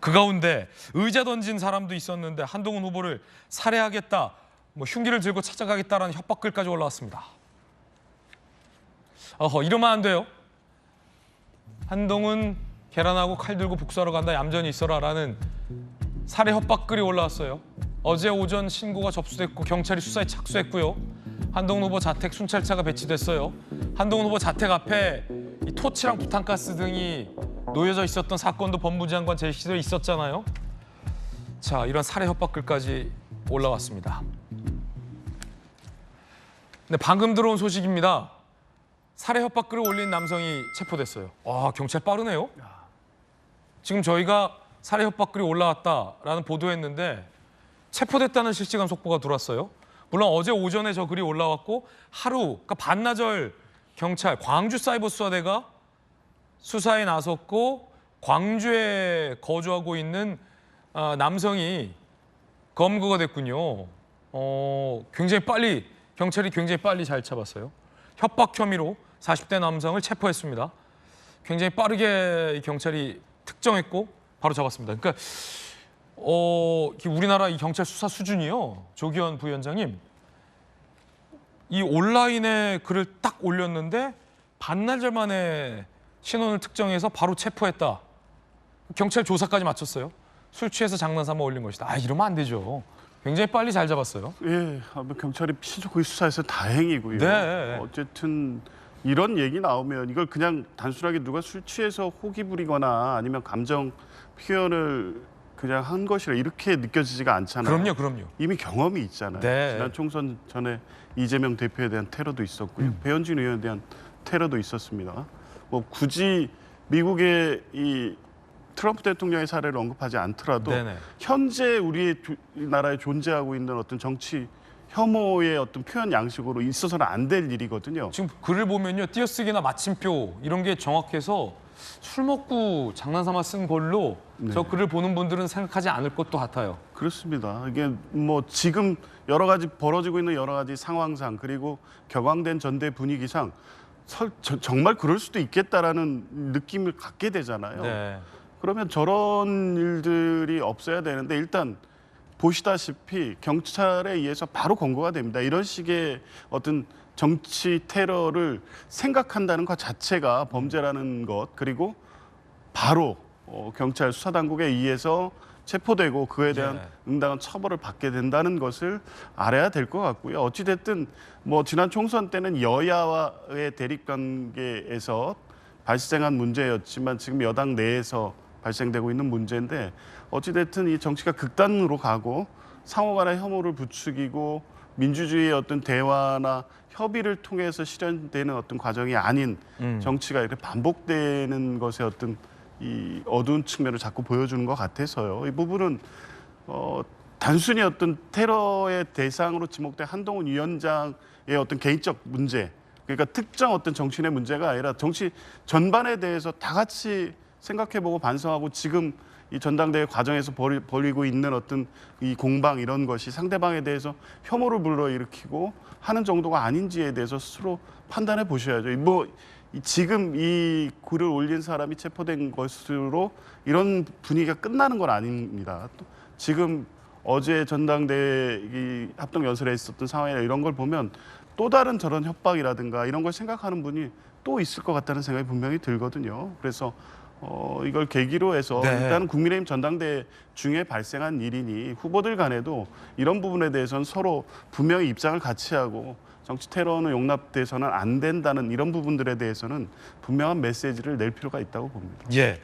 그 가운데 의자 던진 사람도 있었는데 한동훈 후보를 살해하겠다, 흉기를 들고 찾아가겠다라는 협박글까지 올라왔습니다. 이러면 안 돼요. 한동훈 계란하고 칼 들고 복수하러 간다, 얌전히 있어라라는 살해 협박글이 올라왔어요. 어제 오전 신고가 접수됐고 경찰이 수사에 착수했고요. 한동훈 후보 자택 순찰차가 배치됐어요. 한동훈 후보 자택 앞에 이 토치랑 부탄가스 등이 놓여져 있었던 사건도 법무부 장관 제시돼 있었잖아요. 자, 이런 살해 협박글까지 올라왔습니다. 근데 방금 들어온 소식입니다. 살해 협박글을 올린 남성이 체포됐어요. 와, 경찰 빠르네요. 지금 저희가 살해 협박글이 올라왔다라는 보도했는데 체포됐다는 실시간 속보가 들어왔어요. 물론 어제 오전에 저 글이 올라왔고 하루, 그러니까 반나절 경찰 광주사이버수사대가 수사에 나섰고 광주에 거주하고 있는 남성이 검거가 됐군요. 경찰이 굉장히 빨리 잘 잡았어요. 협박 혐의로 40대 남성을 체포했습니다. 굉장히 빠르게 경찰이 특정했고 바로 잡았습니다. 그러니까 우리나라 이 경찰 수사 수준이요, 조기현 부위원장님, 이 온라인에 글을 딱 올렸는데 반나절 만에 신원을 특정해서 바로 체포했다. 경찰 조사까지 마쳤어요. 술 취해서 장난삼아 올린 것이다. 이러면 안 되죠. 굉장히 빨리 잘 잡았어요. 예, 경찰이 신속하게 수사해서 다행이고요. 네. 어쨌든 이런 얘기 나오면 이걸 그냥 단순하게 누가 술 취해서 호기 부리거나 아니면 감정 표현을 그냥 한 것이라 이렇게 느껴지지가 않잖아요. 그럼요. 이미 경험이 있잖아요. 네. 지난 총선 전에 이재명 대표에 대한 테러도 있었고요. 배현진 의원에 대한 테러도 있었습니다. 굳이 미국의 이 트럼프 대통령의 사례를 언급하지 않더라도 네네. 현재 우리나라에 존재하고 있는 어떤 정치 혐오의 어떤 표현 양식으로 있어서는 안 될 일이거든요. 지금 글을 보면요, 띄어쓰기나 마침표 이런 게 정확해서 술 먹고 장난삼아 쓴 걸로 저 글을 보는 분들은 생각하지 않을 것도 같아요. 그렇습니다. 이게 지금 여러 가지 벌어지고 있는 여러 가지 상황상 그리고 격앙된 전대 분위기상 정말 그럴 수도 있겠다라는 느낌을 갖게 되잖아요. 네. 그러면 저런 일들이 없어야 되는데 일단 보시다시피 경찰에 의해서 바로 검거가 됩니다. 이런 식의 어떤 정치 테러를 생각한다는 것 자체가 범죄라는 것, 그리고 바로 경찰 수사당국에 의해서 체포되고 그에 대한 응당한 처벌을 받게 된다는 것을 알아야 될 것 같고요. 어찌됐든 지난 총선 때는 여야와의 대립관계에서 발생한 문제였지만 지금 여당 내에서 발생되고 있는 문제인데 어찌됐든 이 정치가 극단으로 가고 상호 간의 혐오를 부추기고 민주주의의 어떤 대화나 협의를 통해서 실현되는 어떤 과정이 아닌 정치가 이렇게 반복되는 것의 어떤 이 어두운 측면을 자꾸 보여주는 것 같아서요. 이 부분은 단순히 어떤 테러의 대상으로 지목된 한동훈 위원장의 어떤 개인적 문제, 그러니까 특정 어떤 정치인의 문제가 아니라 정치 전반에 대해서 다 같이 생각해보고 반성하고 지금 이 전당대회 과정에서 벌이고 있는 어떤 이 공방 이런 것이 상대방에 대해서 혐오를 불러일으키고 하는 정도가 아닌지에 대해서 스스로 판단해 보셔야죠. 지금 이 글을 올린 사람이 체포된 것으로 이런 분위기가 끝나는 건 아닙니다. 또 지금 어제 전당대회 이 합동연설에 있었던 상황이나 이런 걸 보면 또 다른 저런 협박이라든가 이런 걸 생각하는 분이 또 있을 것 같다는 생각이 분명히 들거든요. 그래서 이걸 계기로 해서 일단은 국민의힘 전당대회 중에 발생한 일이니 후보들 간에도 이런 부분에 대해서는 서로 분명히 입장을 같이 하고 정치 테러는 용납돼서는 안 된다는 이런 부분들에 대해서는 분명한 메시지를 낼 필요가 있다고 봅니다. 예.